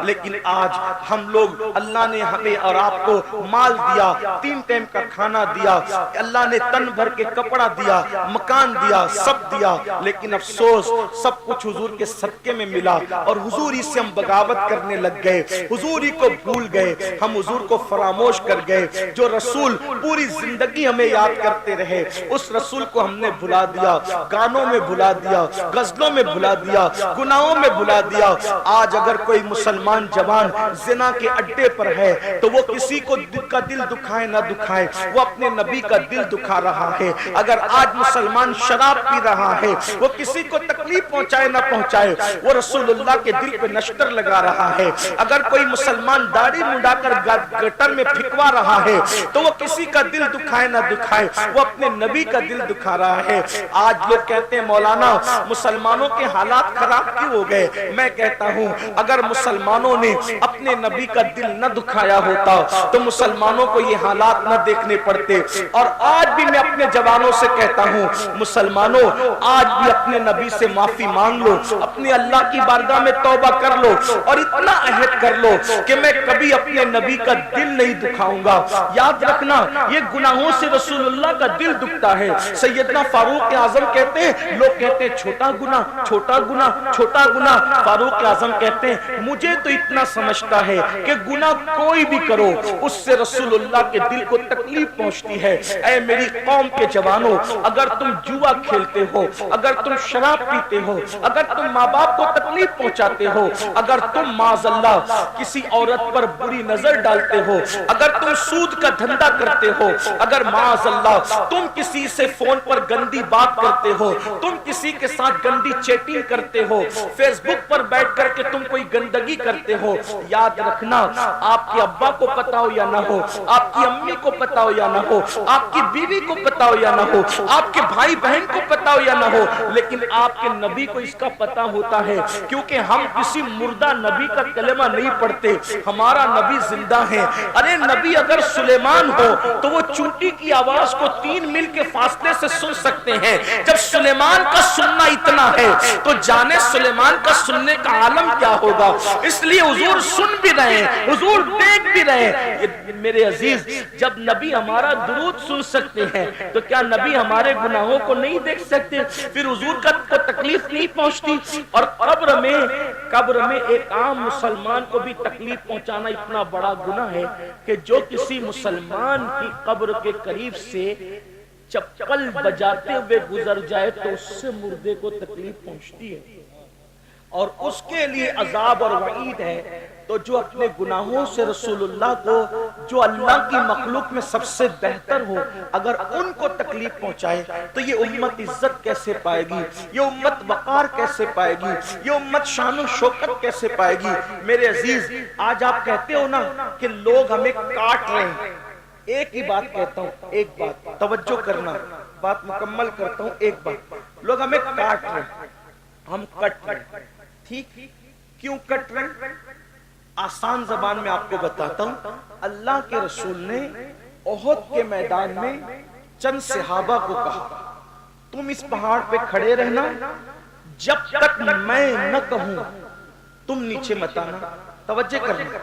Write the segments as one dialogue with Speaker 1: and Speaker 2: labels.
Speaker 1: لیکن آج ہم لوگ اللہ نے ہمیں اور آپ کو مال دیا، 3 ٹائم کا کھانا دیا، اللہ نے تن بھر کے کپڑا دیا، مکان دیا، سب دیا، لیکن افسوس سب کچھ حضور کے صدقے میں ملا اور حضور ہی سے ہم بغاوت کرنے لگ گئے، حضور ہی کو بھول گئے، ہم حضور کو فراموش کر گئے۔ جو رسول پوری زندگی ہمیں یاد کرتے رہے اس رسول کو ہم نے بھلا دیا، گانوں میں بھلا دیا، غزلوں میں بھلا دیا، گناہوں میں بھلا دیا۔ آج اگر کوئی مسلمان جوان زنا کے اڈے پر ہے تو وہ کسی کو کا دل دکھائے نہ دکھائے، وہ اپنے نبی کا دل دکھا رہا ہے۔ اگر آج مسلمان شراب پی رہا ہے، وہ کسی کو تکلیف پہنچائے نہ پہنچائے، وہ رسول اللہ کے دل پہ نشتر لگا رہا ہے۔ اگر کوئی مسلمان داڑھی منڈا کر گٹر میں پھینکوا رہا ہے تو وہ کسی کا دل دکھائے نہ دکھائے، وہ اپنے نبی کا دل دکھا رہا ہے۔ آج لوگ کہتے ہیں مولانا مسلمانوں کے حالات خراب کیوں ہو گئے؟ میں کہتا ہوں اگر مسلمانوں نے اپنے نبی کا دل نہ دکھایا ہوتا تو مسلمانوں کو یہ حالات نہ دیکھنے پڑتے۔ اور آج بھی میں اپنے جوانوں سے کہتا ہوں مسلمانوں آج بھی اپنے نبی سے معافی مانگ لو، اپنے اللہ کی بارگاہ میں توبہ کر لو اور اتنا عہد کر لو کہ میں کبھی اپنے نبی کا دل نہیں دکھاؤں گا۔ یاد رکھنا یہ گناہوں سے رسول اللہ کا دل دکھتا ہے۔ سیدنا فاروق اعظم کہتے ہیں، لوگ کہتے ہیں چھوٹا گناہ چھوٹا گناہ چھوٹا گناہ، فاروق اعظم کہتے ہیں مجھے تو اتنا سمجھتا ہے کہ گناہ کوئی بھی کرو اس سے رسول اللہ کے دل کو تکلیف پہنچتی ہے۔ اے میری قوم کے جوانوں، اگر تم جوا کھیلتے ہو، اگر تم شراب پیتے ہو، اگر تم ماں باپ کو تکلیف پہنچاتے ہو، اگر تم معاذ اللہ کسی عورت پر بری نظر ڈالتے ہو، اگر تم سود کا دھندا کرتے ہو، اگر معاذ اللہ تم کسی سے فون پر گندی بات کرتے ہو، تم کسی کے ساتھ گندی چیٹنگ کرتے ہو، فیس بک پر بیٹھ کر کے تم کوئی گندگی کرتے ہو، یاد رکھنا آپ کے ابا کو پتا ہو یا نہ ہو، آپ کی امی کو پتا ہو یا نہ ہو، آپ کی بیوی کو پتا ہو یا نہ ہو، آپ کے بھائی بہن کو پتا ہو یا نہ ہو، لیکن آپ کے نبی کو اس کا پتا ہوتا ہے، کیونکہ ہم کسی مردہ نبی کا کلمہ نہیں پڑھتے، ہمارا نبی زندہ ہے۔ ارے نبی اگر سلیمان ہو تو وہ چونٹی کی آواز کو 3 میل کے فاصلے سے سن سکتے ہیں۔ جب سلیمان کا سننا اتنا ہے تو جانے سلیمان کا سننے کا عالم کیا ہوگا۔ اس لیے حضور سن بھی رہے ہیں، حضور دیکھ بھی رہے ہیں۔ میرے عزیز جب نبی ہمارا درود سن سکتے ہیں تو کیا نبی ہمارے گناہوں کو نہیں دیکھ سکتے؟ پھر حضور کا تکلیف نہیں پہنچتی؟ اور قبر میں ایک عام مسلمان کو بھی تکلیف پہنچانا اتنا بڑا گناہ ہے کہ جو کسی مسلمان کی قبر کے قریب سے چپل بجاتے ہوئے گزر جائے تو اس سے مردے کو تکلیف پہنچتی ہے اور اس کے لیے عذاب اور وعید ہے۔ تو جو اپنے گناہوں سے رسول اللہ کو جو اللہ کی مخلوق میں سب سے بہتر ہو اگر ان کو تکلیف پہنچائے تو یہ امت عزت کیسے پائے گی، یہ امت وقار کیسے پائے گی، یہ امت شان و شوکت کیسے پائے گی؟ میرے عزیز آج آپ کہتے ہو نا کہ لوگ ہمیں کاٹ رہے ہیں، ایک ہی بات کہتا ہوں، ایک بات توجہ کرنا، بات مکمل کرتا ہوں۔ ایک بات، لوگ ہمیں کاٹ رہے ہیں، ہم کٹ رہے ہیں، ٹھیک؟ کیوں کٹ رہے ہیں؟ آسان زبان میں آپ کو بتاتا ہوں۔ اللہ کے رسول نے احد کے میدان میں چند صحابہ کو کہا تم اس پہاڑ پہ کھڑے رہنا جب تک میں نہ کہوں تم نیچے مت آنا۔ توجہ کرنا،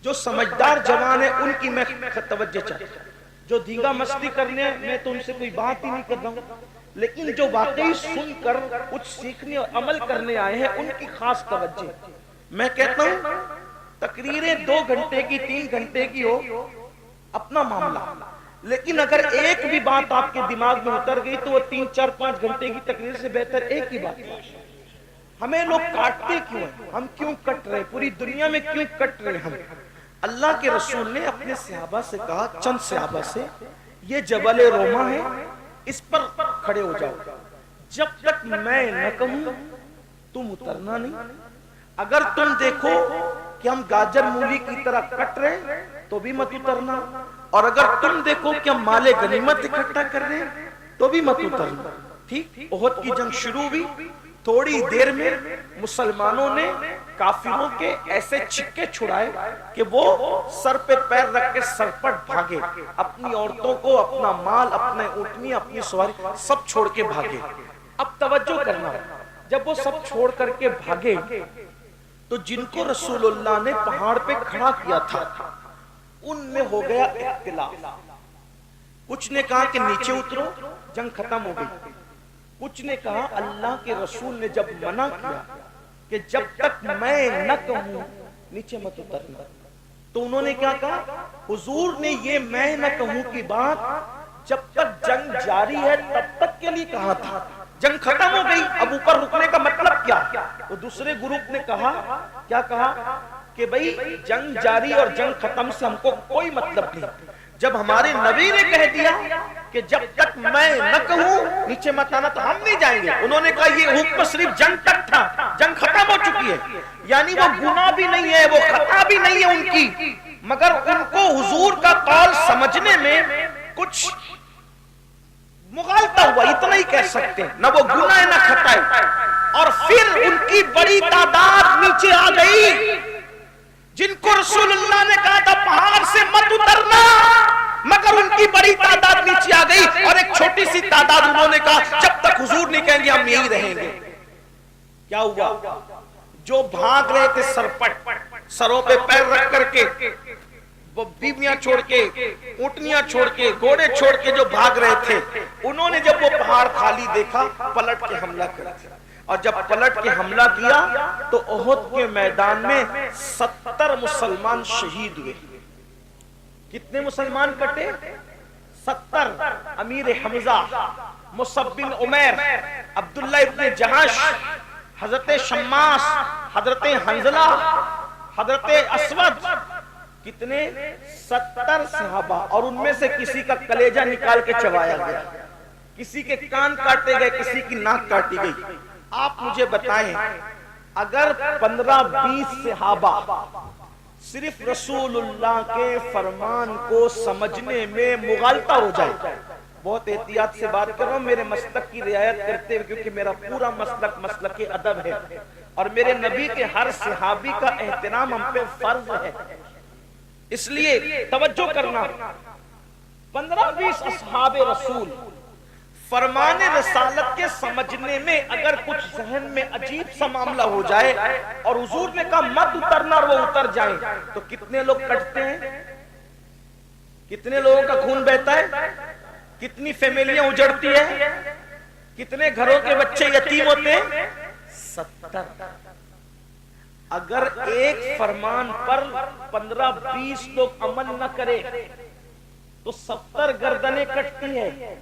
Speaker 1: جو سمجھدار جوان ہے ان کی میں توجہ چاہتا ہوں، جو دھینگا مستی کرنے میں تو ان سے کوئی بات ہی نہیں کر رہا ہوں، لیکن جو واقعی سن کر کچھ سیکھنے اور عمل کرنے آئے ہیں ان کی خاص توجہ۔ میں کہتا ہوں تقریریں 2 گھنٹے کی 3 گھنٹے کی ہو اپنا معاملہ، لیکن اگر ایک بھی بات آپ کے دماغ میں اتر گئی تو وہ 3 4 5 گھنٹے کی تقریر سے بہتر ایک ہی بات ہے۔ ہمیں لوگ کاٹتے کیوں ہیں؟ ہم کیوں کٹ رہے ہیں؟ پوری دنیا میں کیوں کٹ رہے ہیں ہم؟ اللہ کے رسول نے اپنے صحابہ سے کہا، چند صحابہ سے، یہ جبل روما ہے اس پر کھڑے ہو جاؤ، جب تک میں نہ کہوں تم اترنا نہیں۔ اگر تم دیکھو کہ ہم گاجر مولی کی طرح کٹ رہے تو بھی مت اترنا، اور اگر تم دیکھو کہ ہم مال غنیمت اکٹھا کر رہے ہیں تو بھی مت اترنا۔ ٹھیک؟ احد کی جنگ شروع ہوئی، تھوڑی دیر میں مسلمانوں نے کافروں کے ایسے چھکے چھڑائے کہ وہ سر پہ پیر رکھ کے سرپٹ بھاگے، اپنی عورتوں کو، اپنا مال، اپنے اونٹنی، اپنی سواری سب چھوڑ کے بھاگے۔ اب توجہ کرنا، جب وہ سب چھوڑ کر کے بھاگے تو جن کو رسول اللہ نے پہاڑ پہ کھڑا کیا تھا ان میں ہو گیا اختلاف. کچھ نے کہا کہ نیچے اترو، جنگ ختم ہو گئی. کچھ نے کہا اللہ کے رسول نے جب منع کیا کہ جب تک میں نہ کہوں نیچے مت اترنا، تو انہوں نے کیا کہا؟ حضور نے یہ میں نہ کہوں کی بات جب تک جنگ جاری ہے تب تک کے لیے کہا تھا. جنگ ختم ہو گئی، اب اوپر رکنے کا مطلب کیا؟ تو دوسرے گروپ نے کہا، کیا کہا کہ بھئی جنگ جاری اور جنگ ختم سے ہم کو کوئی مطلب نہیں. جب ہمارے نبی نے کہہ دیا کہ جب تک میں نہ کہوں نیچے مت آنا تو ہم نہیں جائیں گے. انہوں نے کہا یہ حکم صرف جنگ تک تھا، جنگ ختم ہو چکی ہے. یعنی وہ گناہ بھی نہیں ہے، وہ خطا بھی نہیں ہے ان کی، مگر ان کو حضور کا قول سمجھنے میں کچھ مغالطہ ہوا، اتنا ہی کہہ سکتے ہیں. نہ وہ گناہ ہے نہ خطا ہے. اور پھر ان کی بڑی تعداد نیچے آ گئی جن کو رسول اللہ نے کہا تھا پہاڑ سے مت اترنا، مگر ان کی بڑی تعداد نیچے آ گئی. اور ایک چھوٹی سی تعداد انہوں نے کہا جب تک حضور نہیں کہیں گے ہم یہی رہیں گے. کیا ہوا؟ جو بھاگ رہے تھے سرپٹ، سروں پہ پیر رکھ کر کے، وہ بیویاں چھوڑ کے، اونٹنیاں چھوڑ کے، گھوڑے چھوڑ کے جو بھاگ رہے تھے، انہوں نے جب وہ پہاڑ خالی دیکھا پلٹ کے حملہ کر دیا. اور جب پلٹ کے حملہ کیا تو احد کے میدان میں 70 مسلمان شہید ہوئے. کتنے مسلمان کٹے؟ 70. امیر حمزہ، مصعب بن عمیر، عبداللہ ابن جہش، حضرت شماس، حضرت حنزلہ، حضرت اسود. کتنے؟ 70 صحابہ. اور ان میں سے کسی کا کلیجہ نکال کے چبایا گیا، کسی کے کان کاٹے گئے، کسی کی ناک کاٹی گئی. آپ مجھے بتائیں اگر 15-20 صحابہ صرف رسول اللہ کے فرمان کو سمجھنے میں مغالطہ ہو جائے، بہت احتیاط سے بات کر رہا ہوں میرے مسلک کی رعایت کرتے ہوئے، کیونکہ میرا پورا مسلک مسلک ادب ہے اور میرے نبی کے ہر صحابی کا احترام ہم پہ فرض ہے، اس لیے توجہ کرنا. 15-20 اصحاب رسول فرمان رسالت کے سمجھنے میں اگر کچھ ذہن میں عجیب سا معاملہ ہو جائے اور حضور نے کہا مت اترنا اور وہ اتر جائیں، تو کتنے لوگ کٹتے ہیں، کتنے لوگوں کا خون بہتا ہے، کتنی فیملیاں اجڑتی ہیں، کتنے گھروں کے بچے یتیم ہوتے ہیں؟ 70. اگر ایک فرمان پر 15-20 لوگ عمل نہ کرے تو 70 گردنیں کٹتی ہیں.